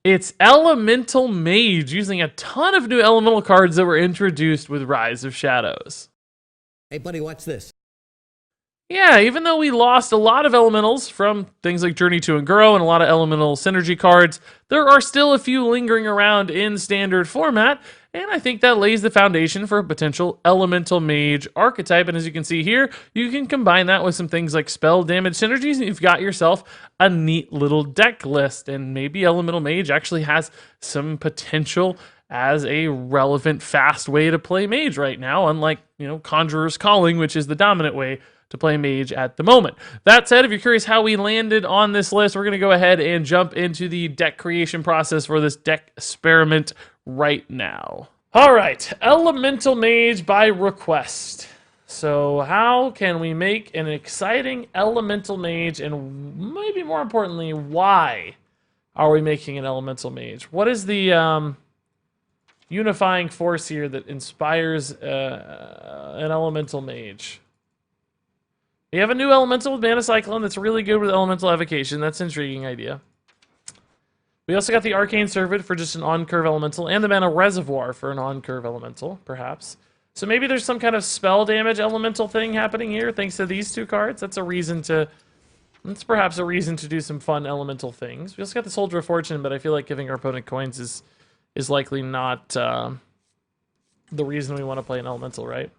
It's Elemental Mage, using a ton of new elemental cards that were introduced with Rise of Shadows. Hey, buddy, watch this. Yeah, even though we lost a lot of elementals from things like Journey to Grow and a lot of elemental synergy cards, there are still a few lingering around in standard format, and I think that lays the foundation for a potential Elemental Mage archetype. And as you can see here, you can combine that with some things like spell damage synergies, and you've got yourself a neat little deck list. And maybe Elemental Mage actually has some potential as a relevant, fast way to play Mage right now, unlike, Conjurer's Calling, which is the dominant way to play Mage at the moment. That said, if you're curious how we landed on this list, we're going to go ahead and jump into the deck creation process for this Decksperiment right now. All right, Elemental Mage by request. So how can we make an exciting Elemental Mage, and maybe more importantly, why are we making an Elemental Mage? What is the unifying force here that inspires an Elemental Mage? We have a new elemental with Mana Cyclone that's really good with elemental evocation. That's an intriguing idea. We also got the Arcane Servant for just an on-curve elemental, and the Mana Reservoir for an on-curve elemental, perhaps. So maybe there's some kind of spell damage elemental thing happening here thanks to these two cards. That's perhaps a reason to do some fun elemental things. We also got the Soldier of Fortune, but I feel like giving our opponent coins is likely not the reason we want to play an elemental, right?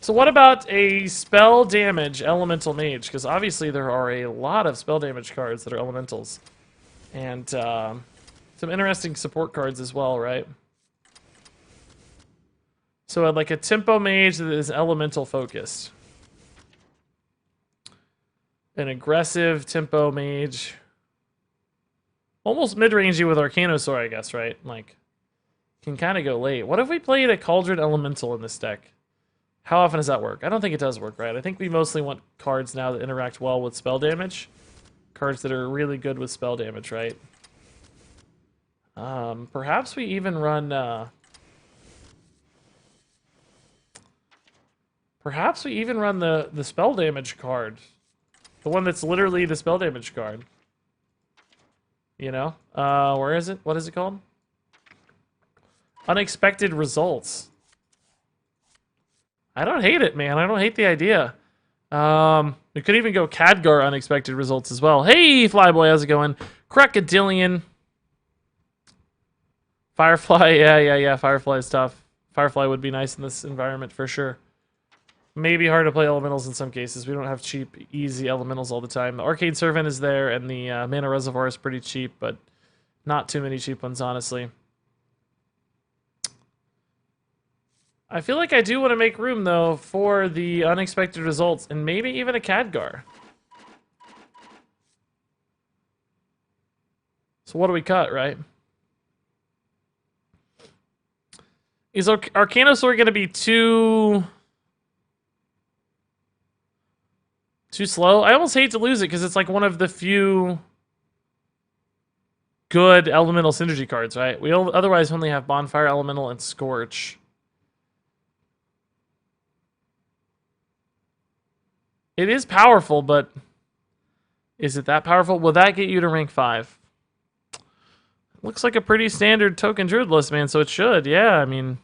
So what about a spell damage elemental mage? Because obviously there are a lot of spell damage cards that are elementals. And some interesting support cards as well, right? So I'd like a tempo mage that is elemental focused. An aggressive tempo mage. Almost mid-rangey with Arcanosaur, I guess, right? Like, can kind of go late. What if we played a Cauldron Elemental in this deck? How often does that work? I don't think it does work, right? I think we mostly want cards now that interact well with spell damage. Cards that are really good with spell damage, right? Perhaps we even run... perhaps we even run the spell damage card. The one that's literally the spell damage card. Where is it? What is it called? Unexpected Results. I don't hate it, man. I don't hate the idea. We could even go Khadgar Unexpected Results as well. Hey, Flyboy, how's it going? Crocodilian. Firefly, yeah. Firefly is tough. Firefly would be nice in this environment for sure. Maybe hard to play elementals in some cases. We don't have cheap, easy elementals all the time. The Arcane Servant is there, and the Mana Reservoir is pretty cheap, but not too many cheap ones, honestly. I feel like I do want to make room, though, for the Unexpected Results, and maybe even a Khadgar. So what do we cut, right? Is Arcanosaur going to be too slow? I almost hate to lose it, because it's like one of the few good elemental synergy cards, right? We otherwise only have Bonfire Elemental and Scorch. It is powerful, but is it that powerful? Will that get you to rank 5? Looks like a pretty standard token druid list, man, so it should. Yeah, I mean,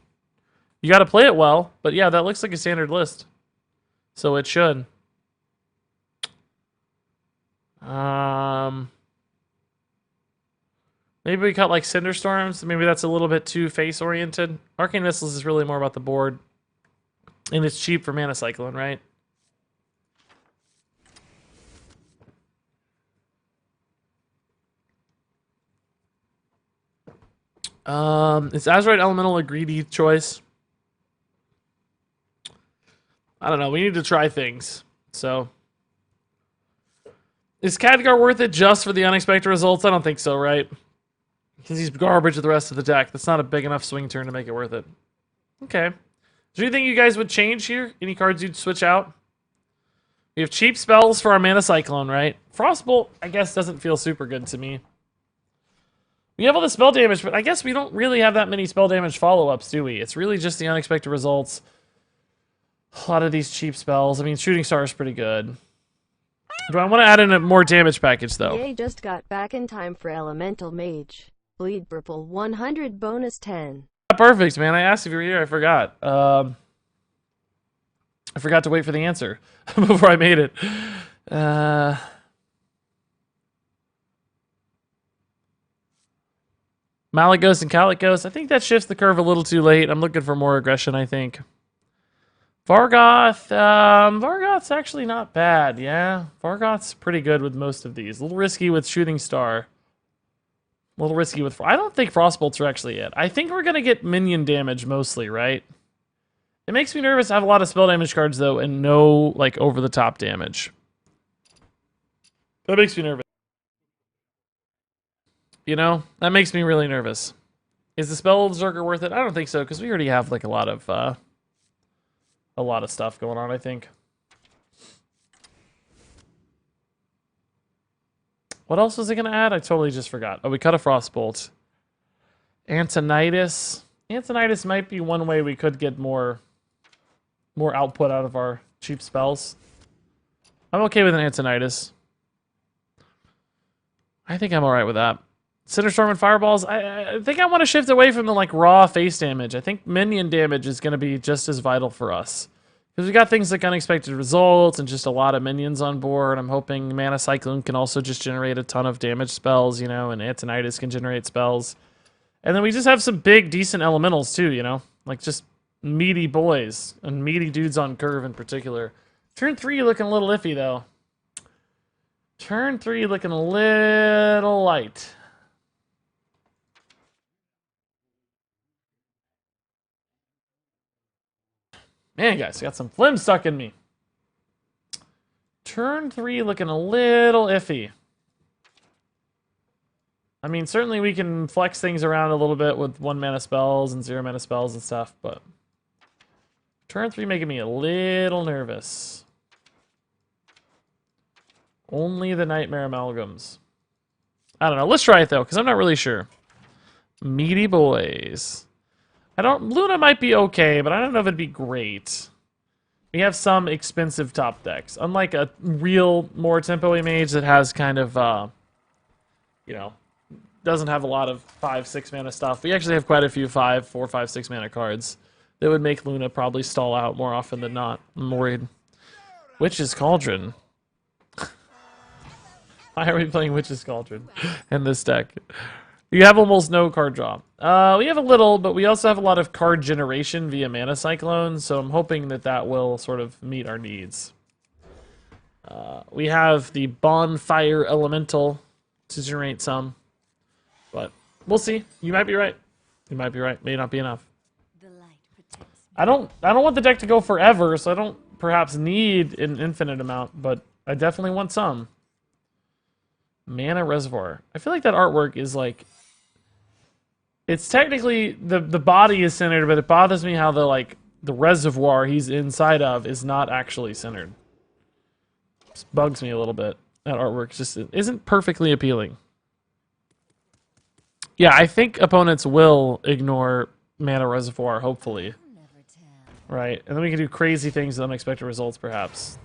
you got to play it well, but yeah, that looks like a standard list. So it should. Maybe we cut like Cinderstorms. Maybe that's a little bit too face-oriented. Arcane Missiles is really more about the board. And it's cheap for Mana Cyclone, right? Is Azurite Elemental a greedy choice? I don't know. We need to try things. So, is Khadgar worth it just for the Unexpected Results? I don't think so, right? Because he's garbage with the rest of the deck. That's not a big enough swing turn to make it worth it. Okay. Is there anything you guys would change here? Any cards you'd switch out? We have cheap spells for our Mana Cyclone, right? Frostbolt, I guess, doesn't feel super good to me. We have all the spell damage, but I guess we don't really have that many spell damage follow-ups, do we? It's really just the Unexpected Results. A lot of these cheap spells. I mean, Shooting Star is pretty good. Do I want to add in a more damage package, though? Yay, just got back in time for Elemental Mage. Bleed purple 100 bonus 10. Perfect, man. I asked if you were here. I forgot. I forgot to wait for the answer before I made it. Malagos and Calicos. I think that shifts the curve a little too late. I'm looking for more aggression, I think. Vargoth. Vargoth's actually not bad, yeah. Vargoth's pretty good with most of these. A little risky with Shooting Star. A little risky with... I don't think Frostbolts are actually it. I think we're going to get minion damage mostly, right? It makes me nervous to have a lot of spell damage cards, though, and no, like, over-the-top damage. That makes me nervous. You know? That makes me really nervous. Is the Spell Berserker worth it? I don't think so, because we already have, like, a lot of stuff going on, I think. What else was it going to add? I totally just forgot. Oh, we cut a Frostbolt. Antonitis. Antonitis might be one way we could get more output out of our cheap spells. I'm okay with an Antonitis. I think I'm alright with that. Cinderstorm and Fireballs. I think I want to shift away from the like raw face damage. I think minion damage is going to be just as vital for us. Because we got things like Unexpected Results and just a lot of minions on board. I'm hoping Mana Cyclone can also just generate a ton of damage spells, you know, and Antonitis can generate spells. And then we just have some big, decent elementals too, you know? Like just meaty boys and meaty dudes on curve in particular. Turn 3 looking a little iffy though. Turn 3 looking a little light. Man, guys, I got some phlegm stuck in me. Turn 3 looking a little iffy. I mean, certainly we can flex things around a little bit with 1 mana spells and 0 mana spells and stuff, but turn 3 making me a little nervous. Only the Nightmare Amalgams. I don't know. Let's try it, though, because I'm not really sure. Meaty boys. Luna might be okay, but I don't know if it'd be great. We have some expensive top decks. Unlike a real, more tempo-y mage that has kind of, you know, doesn't have a lot of 5-6 mana stuff. We actually have quite a few 4, 5, 6 mana cards that would make Luna probably stall out more often than not. I'm worried. Witch's Cauldron. Why are we playing Witch's Cauldron in this deck? You have almost no card draw. We have a little, but we also have a lot of card generation via Mana Cyclone, so I'm hoping that that will sort of meet our needs. We have the Bonfire Elemental to generate some, but we'll see. You might be right. You might be right. May not be enough. I don't want the deck to go forever, so I don't perhaps need an infinite amount, but I definitely want some. Mana Reservoir. I feel like that artwork is like... It's technically... The body is centered, but it bothers me how the reservoir he's inside of is not actually centered. Just bugs me a little bit. That artwork just isn't perfectly appealing. Yeah, I think opponents will ignore Mana Reservoir, hopefully. Right, and then we can do crazy things with unexpected results, perhaps.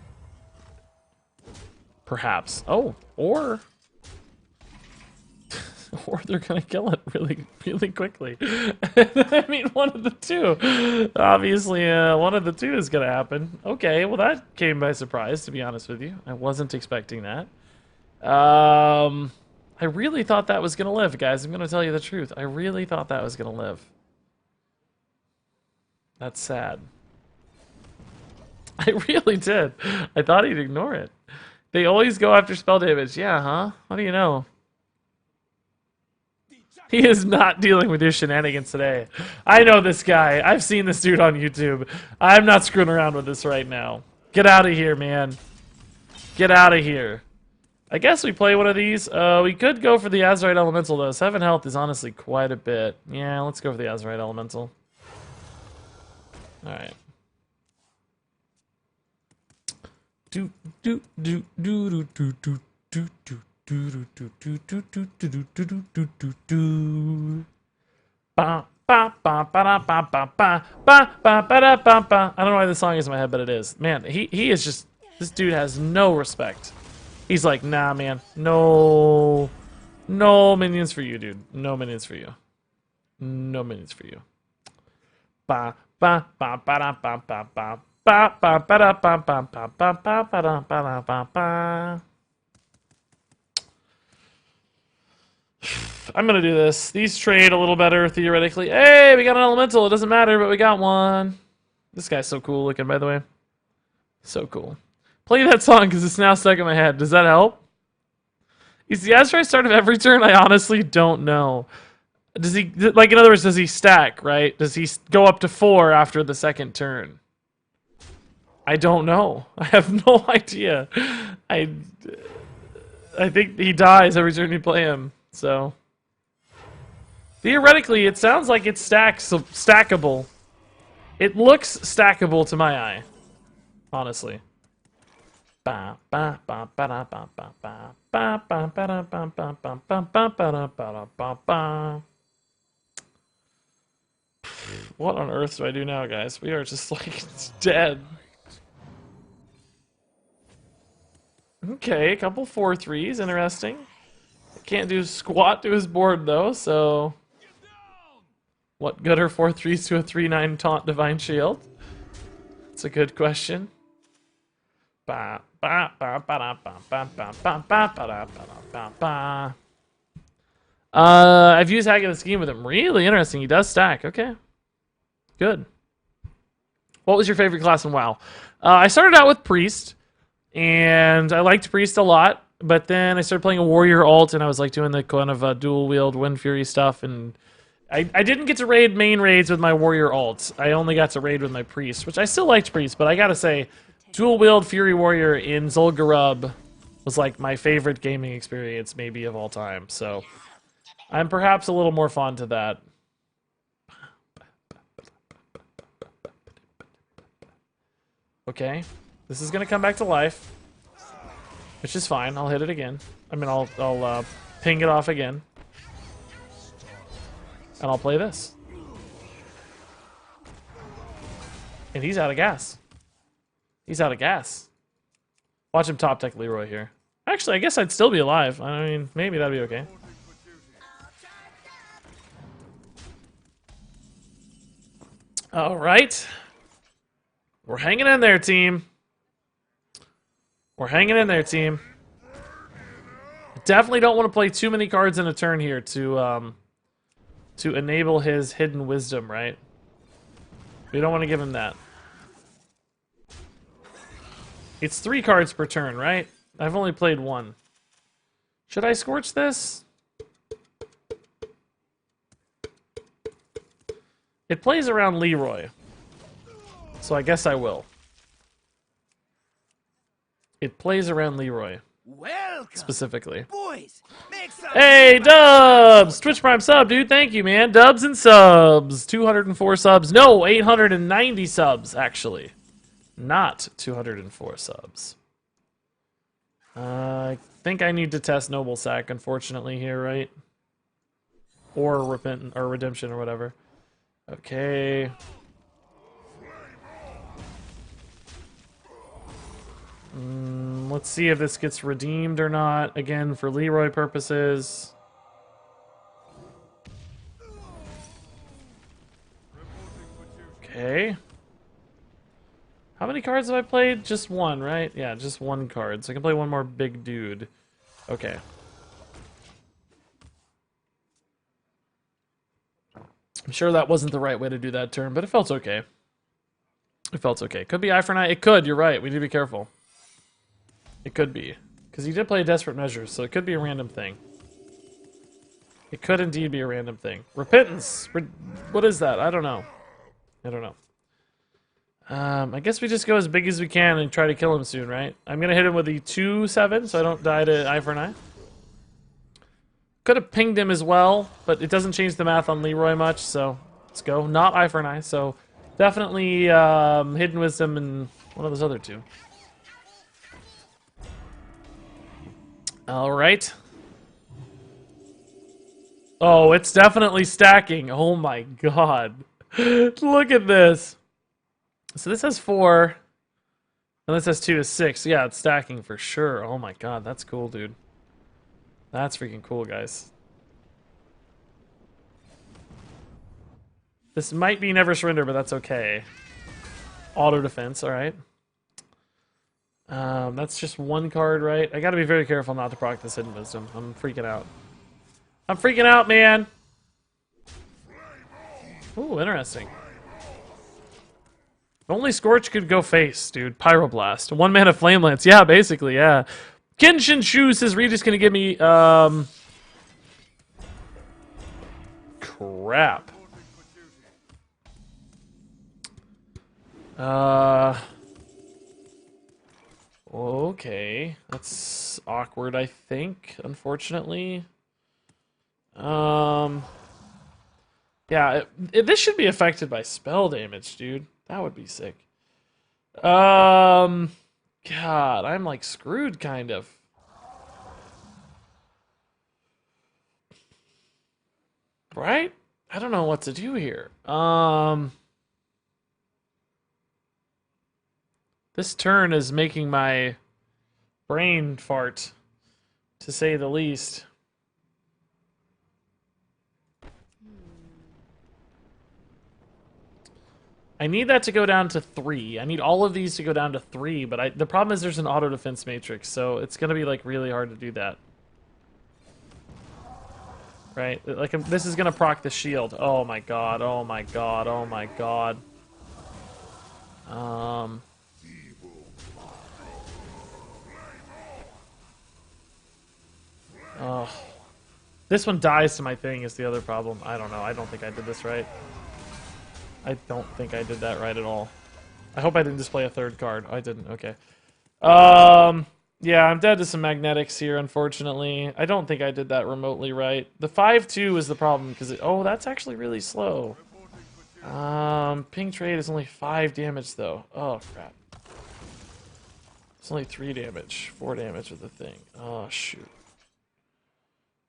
Perhaps. Oh, or they're gonna kill it really, really quickly. I mean, one of the two. Obviously, one of the two is gonna happen. Okay, well that came by surprise, to be honest with you. I wasn't expecting that. I really thought that was gonna live, guys. I'm gonna tell you the truth. I really thought that was gonna live. That's sad. I really did. I thought he'd ignore it. They always go after spell damage. Yeah, huh? What do you know? He is not dealing with your shenanigans today. I know this guy. I've seen this dude on YouTube. I'm not screwing around with this right now. Get out of here, man. Get out of here. I guess we play one of these. We could go for the Azurite Elemental, though. 7 health is honestly quite a bit. Yeah, let's go for the Azurite Elemental. Alright. Do do do do do do do do do. I don't know why this song is in my head, but it is. Man, he is just... This dude has no respect. He's like, nah, man. No. No minions for you, dude. No minions for you. No minions for you. Ba ba ba ba da ba ba ba ba ba ba da ba ba ba ba ba ba da ba da ba ba. I'm gonna do this. These trade a little better theoretically. Hey, we got an elemental. It doesn't matter, but we got one. This guy's so cool looking, by the way. So cool. Play that song because it's now stuck in my head. Does that help? Is the Azrai start of every turn? I honestly don't know. Does he, like, in other words, does he stack, right? Does he go up to 4 after the second turn? I don't know. I have no idea. I think he dies every turn you play him, so. Theoretically, it sounds like it's stackable. It looks stackable to my eye, honestly. Ba ba ba ba da ba ba ba ba ba ba da ba ba ba ba ba ba da ba ba ba. What on earth do I do now, guys? We are just like dead. Okay, a couple 4/3s, interesting. Can't do squat to his board though, so what good are 4/3s to a 3/9 taunt divine shield? That's a good question. Ba ba ba ba da ba ba ba ba ba ba da ba ba ba. I've used Hack of the Scheme with him. Really interesting. He does stack. Okay. Good. What was your favorite class in WoW? I started out with Priest, and I liked Priest a lot, but then I started playing a Warrior alt, and I was like doing the kind of dual wield Wind Fury stuff, and I didn't get to raid main raids with my Warrior alts. I only got to raid with my Priest, which I still liked Priest, but I gotta say, dual wield Fury Warrior in Zul'Gurub was like my favorite gaming experience maybe of all time, so I'm perhaps a little more fond to that. Okay, this is gonna come back to life, which is fine. I'll hit it again. I mean, I'll ping it off again, and I'll play this. And he's out of gas. He's out of gas. Watch him top deck Leroy here. Actually, I guess I'd still be alive. I mean, maybe that'd be okay. All right. We're hanging in there, team. We're hanging in there, team. Definitely don't want to play too many cards in a turn here to enable his hidden wisdom, right? We don't want to give him that. It's 3 cards per turn, right? I've only played 1. Should I Scorch this? It plays around Leroy, so I guess I will. It plays around Leroy. Welcome, specifically. boys. Make some Hey, Dubs! Twitch Prime sub, dude. Thank you, man. Dubs and subs. 204 subs. No, 890 subs, actually. Not 204 subs. I think I need to test Noble Sack, unfortunately, here, right? Or Repentant or Redemption or whatever. Okay. Let's see if this gets redeemed or not. Again, for Leroy purposes. Okay. How many cards have I played? Just one, right? Yeah, just one card. So I can play one more big dude. Okay. I'm sure that wasn't the right way to do that turn, but it felt okay. It felt okay. Could be Eye for an Eye. It could, you're right. We need to be careful. It could be. Because he did play Desperate Measures, so it could be a random thing. It could indeed be a random thing. Repentance! What is that? I don't know. I don't know. I guess we just go as big as we can and try to kill him soon, right? I'm going to hit him with the 2/7, so I don't die to Eye for an Eye. Could have pinged him as well, but it doesn't change the math on Leroy much, so let's go. Not Eye for an Eye, so definitely Hidden Wisdom and one of those other two. Alright. Oh, it's definitely stacking. Oh my god. Look at this. So this has 4, and this has 2 to 6. Yeah, it's stacking for sure. Oh my god, that's cool, dude. That's freaking cool, guys. This might be Never Surrender, but that's okay. Auto defense, alright. That's just one card, right? I gotta be very careful not to proc this Hidden Wisdom. I'm freaking out. I'm freaking out, man! Ooh, interesting. Only Scorch could go face, dude. Pyroblast. 1 mana Flame Lance. Yeah, basically, yeah. Kenshin Shu says Regis gonna give me, crap. Okay. That's awkward, I think, unfortunately. Yeah, this should be affected by spell damage, dude. That would be sick. God, I'm like screwed, kind of. Right? I don't know what to do here. This turn is making my brain fart, to say the least. I need that to go down to 3. I need all of these to go down to 3, but the problem is there's an auto defense matrix, so it's gonna be like really hard to do that. Right? Like this is gonna proc the shield. Oh my god, oh my god, oh my god. Oh. This one dies to my thing is the other problem. I don't know. I don't think I did this right. I don't think I did that right at all. I hope I didn't display a third card. Oh, I didn't. Okay. Yeah, I'm dead to some magnetics here, unfortunately. I don't think I did that remotely right. The 5-2 is the problem, because oh, that's actually really slow. Ping trade is only 5 damage, though. Oh, crap. It's only 3 damage. 4 damage with the thing. Oh, shoot.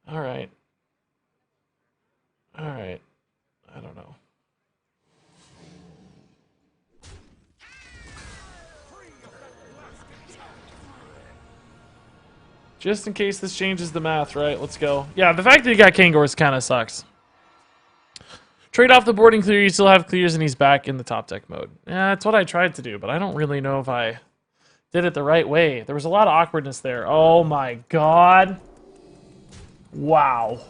Alright. Alright. I don't know. Just in case this changes the math, right? Let's go. Yeah, the fact that he got Kangors kind of sucks. Trade off the boarding clear, you still have clears, and he's back in the top deck mode. Yeah, that's what I tried to do, but I don't really know if I did it the right way. There was a lot of awkwardness there. Oh my god. Wow.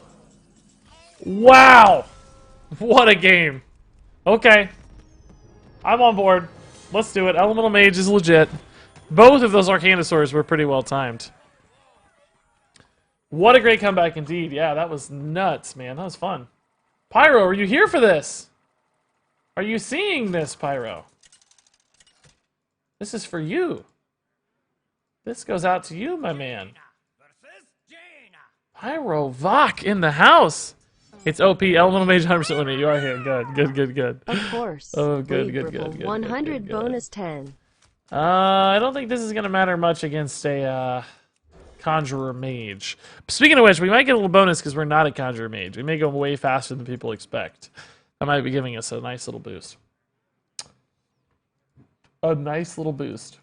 Wow! What a game. Okay. I'm on board. Let's do it. Elemental Mage is legit. Both of those Arcanosaurs were pretty well timed. What a great comeback indeed. Yeah, that was nuts, man. That was fun. Pyro, are you here for this? Are you seeing this, Pyro? This is for you. This goes out to you, my man. Pyro Vok in the house. It's OP. Elemental Mage 100% winner. You are here. Good. Of course. Oh, good. 100 bonus 10. I don't think this is going to matter much against a Conjurer Mage. Speaking of which, we might get a little bonus because we're not a Conjurer Mage. We may go way faster than people expect. That might be giving us a nice little boost. A nice little boost.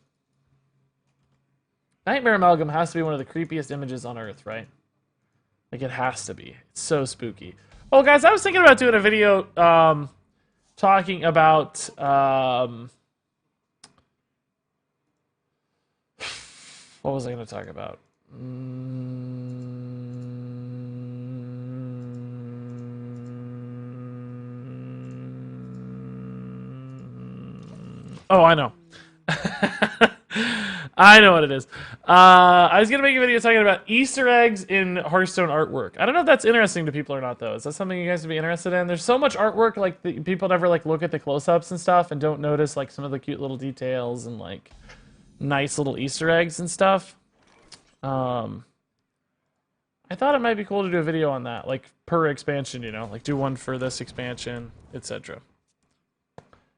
Nightmare Amalgam has to be one of the creepiest images on Earth, right? Like, it has to be. It's so spooky. Oh, guys, I was thinking about doing a video talking about... what was I going to talk about? Oh, I know. I know what it is. I was going to make a video talking about Easter eggs in Hearthstone artwork. I don't know if that's interesting to people or not, though. Is that something you guys would be interested in? There's so much artwork, like, people never, like, look at the close-ups and stuff and don't notice, like, some of the cute little details and, like, nice little Easter eggs and stuff. I thought it might be cool to do a video on that, like, per expansion, you know? Like, do one for this expansion, etc.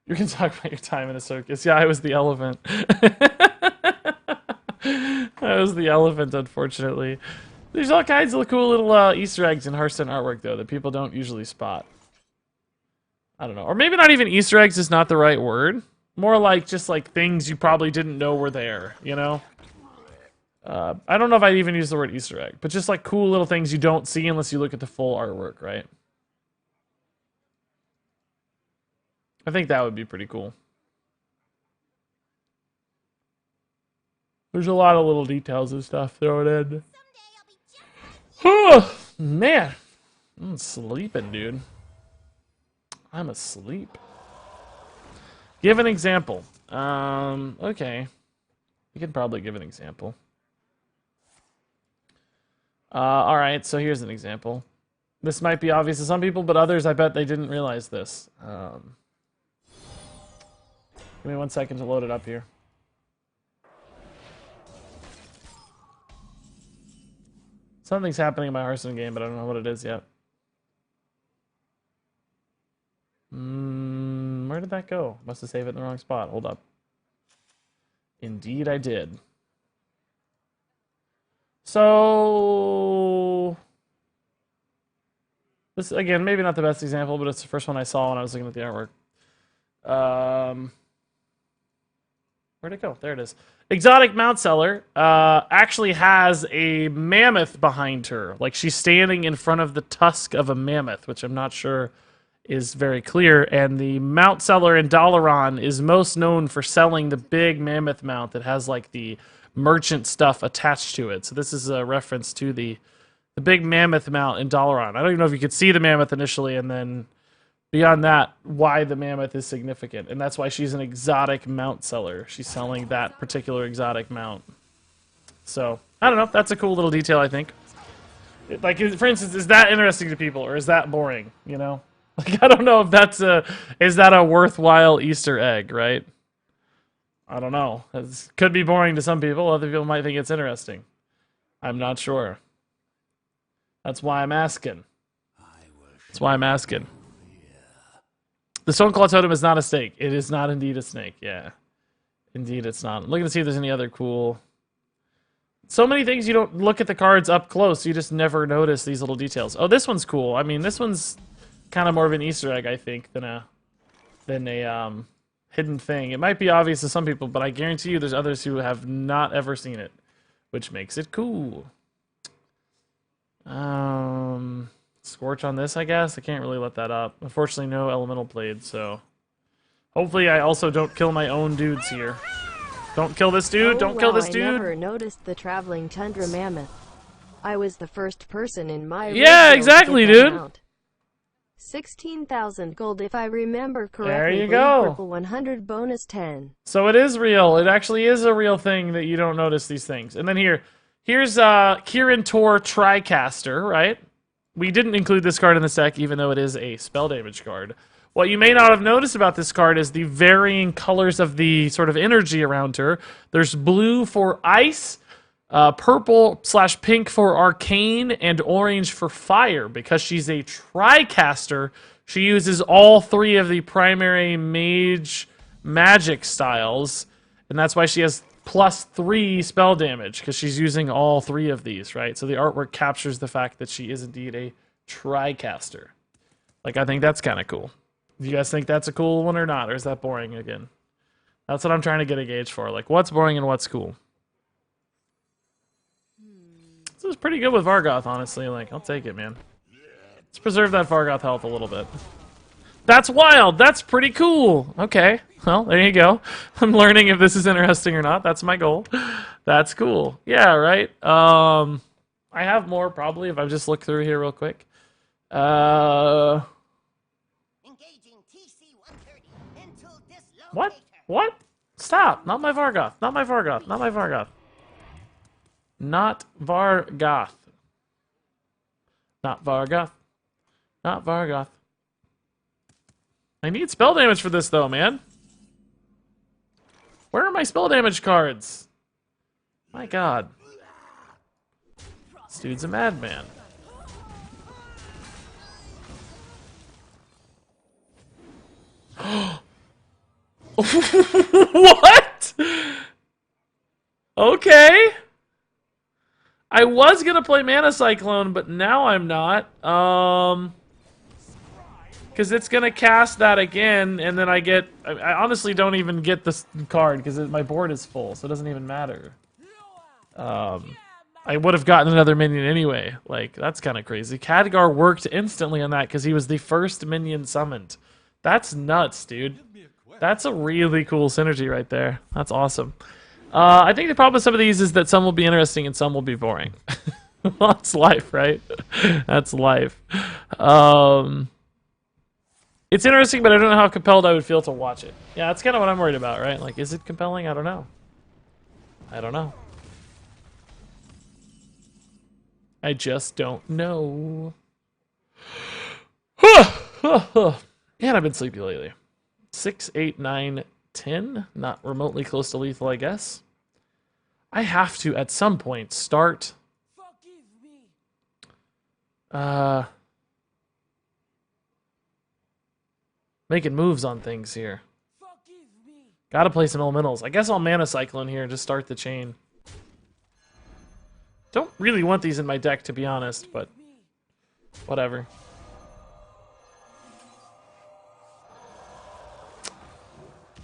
You can talk about your time in a circus. Yeah, I was the elephant. I was the elephant, unfortunately. There's all kinds of cool little Easter eggs in Hearthstone artwork, though, that people don't usually spot. I don't know. Or maybe not even Easter eggs is not the right word. More like just like things you probably didn't know were there, you know? I don't know if I'd even use the word Easter egg, but just like cool little things you don't see unless you look at the full artwork, right? I think that would be pretty cool. There's a lot of little details and stuff thrown in. Oh, man. I'm sleeping, dude. I'm asleep. Give an example. Okay. We could probably give an example. Alright, so here's an example. This might be obvious to some people, but others, I bet they didn't realize this. Give me 1 second to load it up here. Something's happening in my Hearthstone game, but I don't know what it is yet. Where did that go? Must have saved it in the wrong spot. Hold up. Indeed, I did. So... this, again, maybe not the best example, but it's the first one I saw when I was looking at the artwork. Where'd it go? There it is. Exotic Mount Seller actually has a mammoth behind her. Like, she's standing in front of the tusk of a mammoth, which I'm not sure is very clear. And the Mount Seller in Dalaran is most known for selling the big mammoth mount that has, like, the merchant stuff attached to it. So this is a reference to the big mammoth mount in Dalaran. I don't even know if you could see the mammoth initially, and then beyond that, why the mammoth is significant. And that's why she's an exotic mount seller. She's selling that particular exotic mount. So, I don't know. That's a cool little detail, I think. Like, for instance, is that interesting to people, or is that boring, you know? Like, I don't know if that's is that a worthwhile Easter egg, right? I don't know. It could be boring to some people. Other people might think it's interesting. I'm not sure. That's why I'm asking. That's why I'm asking. The Stoneclaw Totem is not a snake. It is not indeed a snake. Yeah. Indeed it's not. I'm looking to see if there's any other cool... So many things you don't look at the cards up close. You just never notice these little details. Oh, this one's cool. I mean, this one's kind of more of an Easter egg, I think, than a hidden thing. It might be obvious to some people, but I guarantee you there's others who have not ever seen it, which makes it cool. Scorch on this, I guess. I can't really let that up. Unfortunately, no elemental played, so... hopefully I also don't kill my own dudes here. Don't kill this dude! Don't kill this dude! I never noticed the traveling tundra mammoth. I was the first person in my yeah, exactly, dude! 16,000 gold if I remember correctly. There you go. Purple 100 bonus 10. So it is real. It actually is a real thing that you don't notice these things. And then here's Kirin Tor Tricaster, right? We didn't include this card in the deck, even though it is a spell damage card. What you may not have noticed about this card is the varying colors of the sort of energy around her. There's blue for ice, purple/pink for arcane, and orange for fire. Because she's a Tricaster, she uses all three of the primary mage magic styles, and that's why she has +3 spell damage, because she's using all three of these, right? So the artwork captures the fact that she is indeed a Tricaster. Like, I think that's kind of cool. Do you guys think that's a cool one or not? Or is that boring again? That's what I'm trying to get a gauge for. Like, what's boring and what's cool? This is pretty good with Vargoth, honestly. Like, I'll take it, man. Let's preserve that Vargoth health a little bit. That's wild! That's pretty cool! Okay. Well, there you go. I'm learning if this is interesting or not. That's my goal. That's cool. Yeah, right? I have more, probably, if I just look through here real quick. What? What? Stop! Not my Vargoth. Not my Vargoth. Not my Vargoth. Not Vargoth. Not Vargoth. Not Vargoth. I need spell damage for this, though, man. Where are my spell damage cards? My god. This dude's a madman. What? Okay. I was gonna play Mana Cyclone, but now I'm not. Because it's gonna cast that again, and then I honestly don't even get this card because my board is full, so it doesn't even matter. I would have gotten another minion anyway. Like, that's kind of crazy. Khadgar worked instantly on that because he was the first minion summoned. That's nuts, dude. That's a really cool synergy right there. That's awesome. I think the problem with some of these is that some will be interesting and some will be boring. Well, that's life, right? That's life. It's interesting, but I don't know how compelled I would feel to watch it. Yeah, that's kind of what I'm worried about, right? Like, is it compelling? I don't know. I don't know. I just don't know. Man, I've been sleepy lately. 6, 8, 9, 10. Not remotely close to lethal, I guess. I have to, at some point, start... making moves on things here. Gotta play some elementals. I guess I'll mana cycle in here and just start the chain. Don't really want these in my deck, to be honest, but whatever.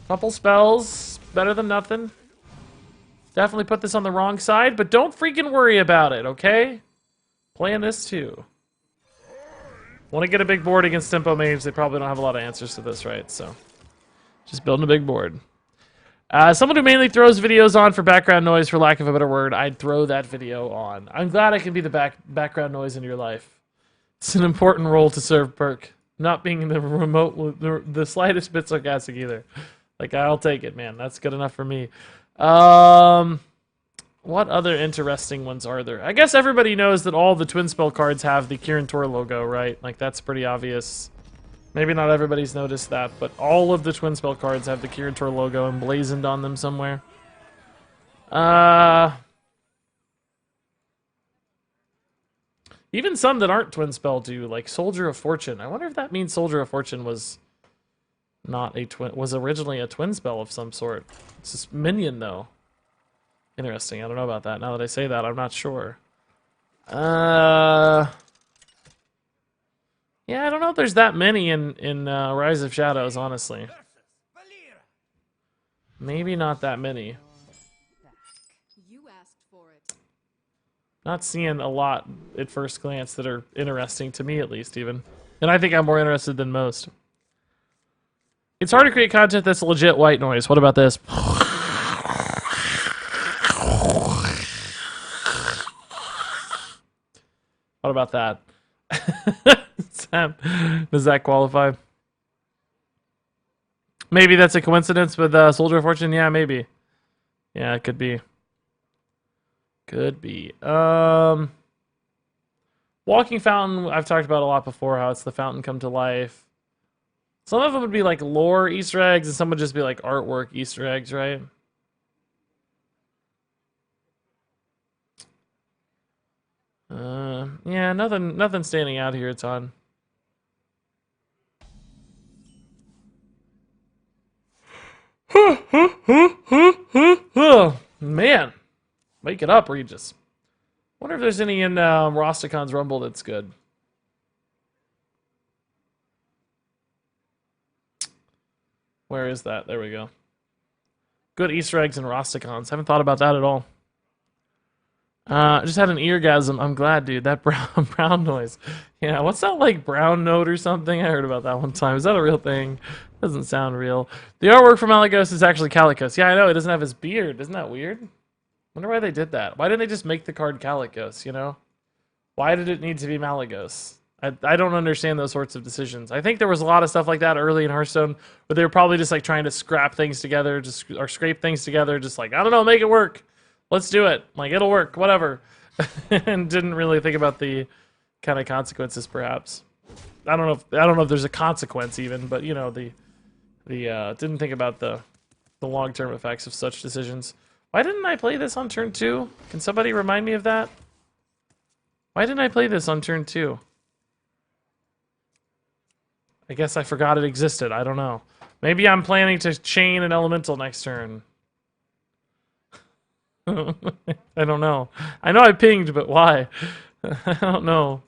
Couple spells, better than nothing. Definitely put this on the wrong side, but don't freaking worry about it, okay? Playing this too. Want to get a big board against Tempo Mage, they probably don't have a lot of answers to this, right? So, just building a big board. Someone who mainly throws videos on for background noise, for lack of a better word, I'd throw that video on. I'm glad I can be the background noise in your life. It's an important role to serve, Perk. Not being the slightest bit sarcastic either. Like, I'll take it, man. That's good enough for me. What other interesting ones are there? I guess everybody knows that all the Twin Spell cards have the Kirin Tor logo, right? Like, that's pretty obvious. Maybe not everybody's noticed that, but all of the Twin Spell cards have the Kirin Tor logo emblazoned on them somewhere. Even some that aren't Twin Spell do, like Soldier of Fortune. I wonder if that means Soldier of Fortune was not a twin, was originally a Twin Spell of some sort. It's just minion though. Interesting. I don't know about that. Now that I say that, I'm not sure. Yeah, I don't know if there's that many in Rise of Shadows, honestly. Maybe not that many. You asked for it. Not seeing a lot at first glance that are interesting to me, at least, even. And I think I'm more interested than most. It's hard to create content that's legit white noise. What about this? What about that? Does that qualify? Maybe that's a coincidence with Soldier of Fortune. Yeah, maybe. Yeah, it could be. Could be. Walking Fountain, I've talked about a lot before, how it's the fountain come to life. Some of them would be like lore Easter eggs, and some would just be like artwork Easter eggs, right? Yeah, nothing standing out here a ton. Man, wake it up, Regis. Wonder if there's any in Rosticon's Rumble that's good. Where is that? There we go. Good Easter eggs in Rosticons. Haven't thought about that at all. I just had an eargasm. I'm glad, dude. That brown noise. Yeah, what's that, like, brown note or something? I heard about that one time. Is that a real thing? Doesn't sound real. The artwork for Malagos is actually Calicos. Yeah, I know. It doesn't have his beard. Isn't that weird? Wonder why they did that. Why didn't they just make the card Calicos, you know? Why did it need to be Malagos? I don't understand those sorts of decisions. I think there was a lot of stuff like that early in Hearthstone, but they were probably just, like, trying to scrap things together, or scrape things together, just like, I don't know, make it work. Let's do it. Like, it'll work, whatever. And didn't really think about the kind of consequences, perhaps. I don't know if there's a consequence even, but you know, didn't think about the long-term effects of such decisions. Why didn't I play this on turn 2? Can somebody remind me of that? Why didn't I play this on turn 2? I guess I forgot it existed. I don't know. Maybe I'm planning to chain an elemental next turn. I don't know. I know I pinged, but why? I don't know.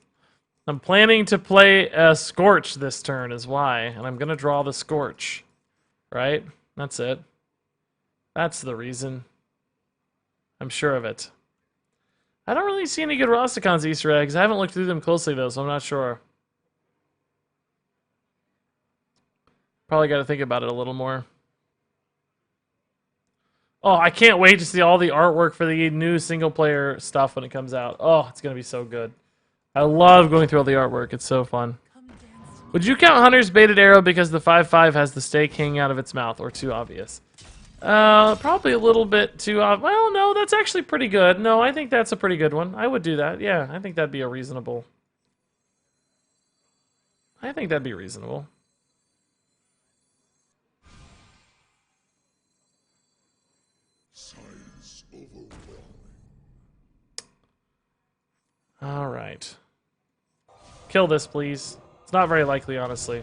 I'm planning to play a Scorch this turn is why, and I'm going to draw the Scorch. Right? That's it. That's the reason. I'm sure of it. I don't really see any good Rastakhan's Easter eggs. I haven't looked through them closely, though, so I'm not sure. Probably got to think about it a little more. Oh, I can't wait to see all the artwork for the new single-player stuff when it comes out. Oh, it's going to be so good. I love going through all the artwork. It's so fun. Would you count Hunter's baited arrow because the 5/5 has the stake hanging out of its mouth, or too obvious? Probably a little bit too obvious. Well, no, that's actually pretty good. No, I think that's a pretty good one. I would do that. Yeah, I think that'd be a reasonable. I think that'd be reasonable. All right. Kill this, please. It's not very likely, honestly.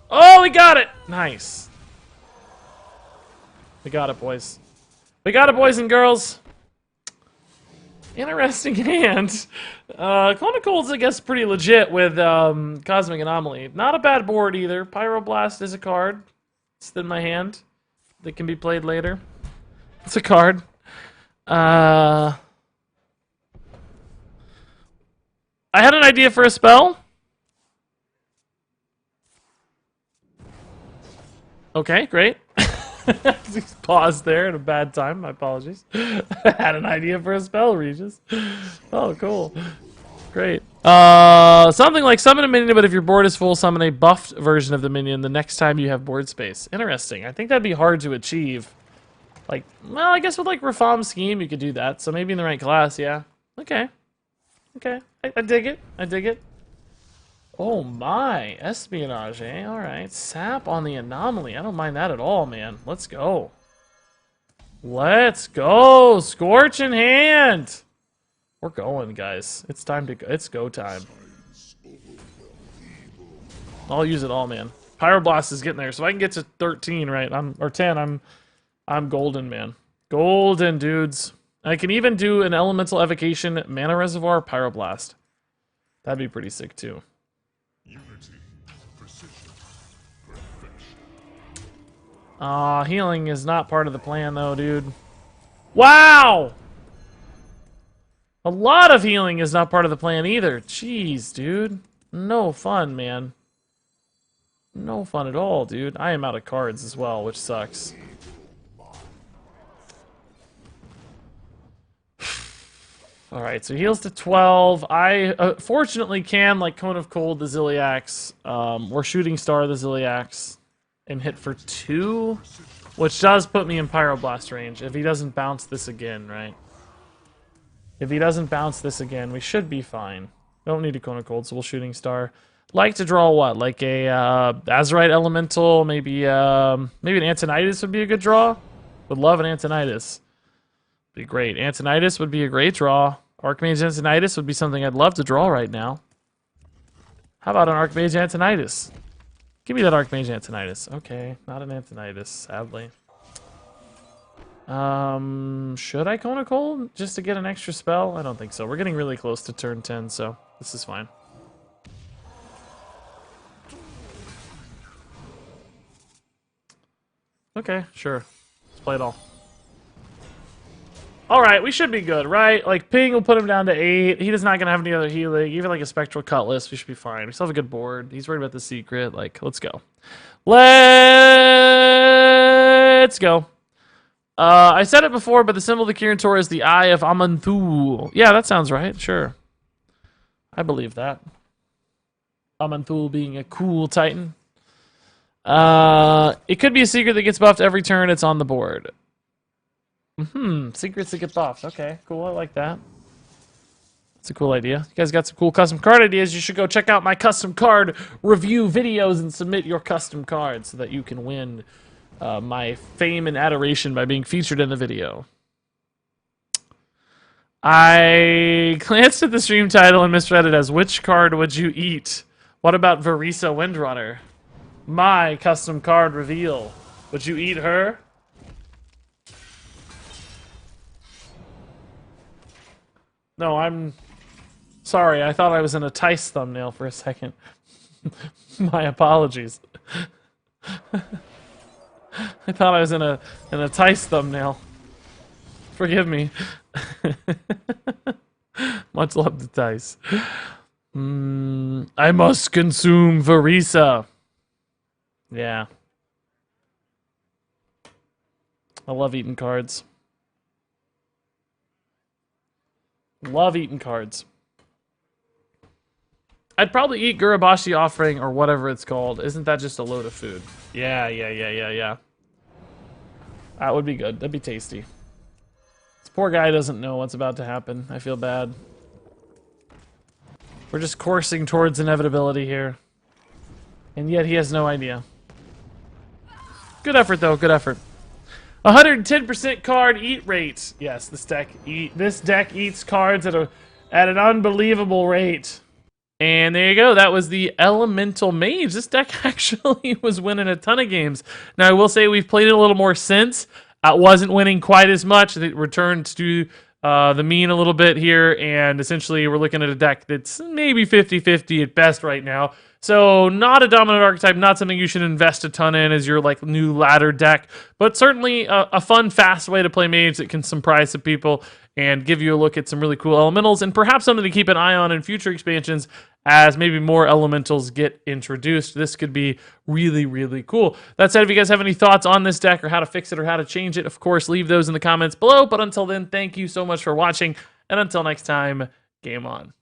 Oh, we got it! Nice. We got it, boys. We got it, boys and girls. Interesting hand. Cold's, I guess, pretty legit with Cosmic Anomaly. Not a bad board either. Pyroblast is a card. It's in my hand that can be played later. It's a card. I had an idea for a spell. Okay, great. Just paused there at a bad time. My apologies. I had an idea for a spell, Regis. Oh, cool. Great. Something like summon a minion, but if your board is full, summon a buffed version of the minion the next time you have board space. Interesting. I think that'd be hard to achieve. Like, well, I guess with like Rafam's scheme, you could do that. So maybe in the right class, yeah. Okay. Okay. I dig it. I dig it. Oh my, espionage, eh? Alright, sap on the anomaly. I don't mind that at all, man. Let's go. Let's go! Scorching hand! We're going, guys. It's time to go. It's go time. I'll use it all, man. Pyroblast is getting there, so if I can get to 13, right? Or 10, I'm golden, man. Golden, dudes. I can even do an elemental evocation mana reservoir Pyroblast. That'd be pretty sick, too. Healing is not part of the plan, though, dude. Wow! A lot of healing is not part of the plan, either. Jeez, dude. No fun, man. No fun at all, dude. I am out of cards as well, which sucks. Alright, so heals to 12. I fortunately can, like, Cone of Cold the Ziliax, or Shooting Star the Ziliax, and hit for 2, which does put me in Pyroblast range, if he doesn't bounce this again, right? If he doesn't bounce this again, we should be fine. Don't need a Cone of Cold, so we'll Shooting Star. Like to draw what? Like a Azurite Elemental, maybe an Antonidas would be a good draw? Would love an Antonidas. Be great. Antonidas would be a great draw. Archmage Antonidas would be something I'd love to draw right now. How about an Archmage Antonidas? Give me that Archmage Antonidas. Okay, not an Antonidas, sadly. Should I Cone of Cold just to get an extra spell? I don't think so. We're getting really close to turn 10, so this is fine. Okay, sure. Let's play it all. Alright, we should be good, right? Like, Ping will put him down to 8. He is not going to have any other healing. Even like a Spectral Cutlass, we should be fine. We still have a good board. He's worried about the secret. Like, let's go. Let's go. I said it before, but the symbol of the Kirin Tor is the Eye of Aman'Thul. Yeah, that sounds right. Sure. I believe that. Aman'Thul being a cool Titan. It could be a secret that gets buffed every turn it's on the board. Secrets that get buffed. Okay, cool. I like that. That's a cool idea. You guys got some cool custom card ideas. You should go check out my custom card review videos and submit your custom cards so that you can win my fame and adoration by being featured in the video. I glanced at the stream title and misread it as, which card would you eat? What about Varisa Windrunner? My custom card reveal. Would you eat her? No, I'm sorry. I thought I was in a Tice thumbnail for a second. My apologies. I thought I was in a Tice thumbnail. Forgive me. Much love to Dice. I must consume Varisa. Yeah. I love eating cards. Love eating cards. I'd probably eat Gurabashi offering or whatever it's called. Isn't that just a load of food? Yeah. That would be good. That'd be tasty. This poor guy doesn't know what's about to happen. I feel bad. We're just coursing towards inevitability here. And yet he has no idea. Good effort, though. Good effort. 110% card eat rate. Yes, this deck eats cards at an unbelievable rate. And there you go. That was the Elemental Mage. This deck actually was winning a ton of games. Now, I will say we've played it a little more since. It wasn't winning quite as much. It returned to the mean a little bit here. And essentially, we're looking at a deck that's maybe 50-50 at best right now. So not a dominant archetype, not something you should invest a ton in as your like new ladder deck, but certainly a fun, fast way to play Mage that can surprise some people and give you a look at some really cool elementals and perhaps something to keep an eye on in future expansions as maybe more elementals get introduced. This could be really, really cool. That said, if you guys have any thoughts on this deck or how to fix it or how to change it, of course, leave those in the comments below. But until then, thank you so much for watching. And until next time, game on.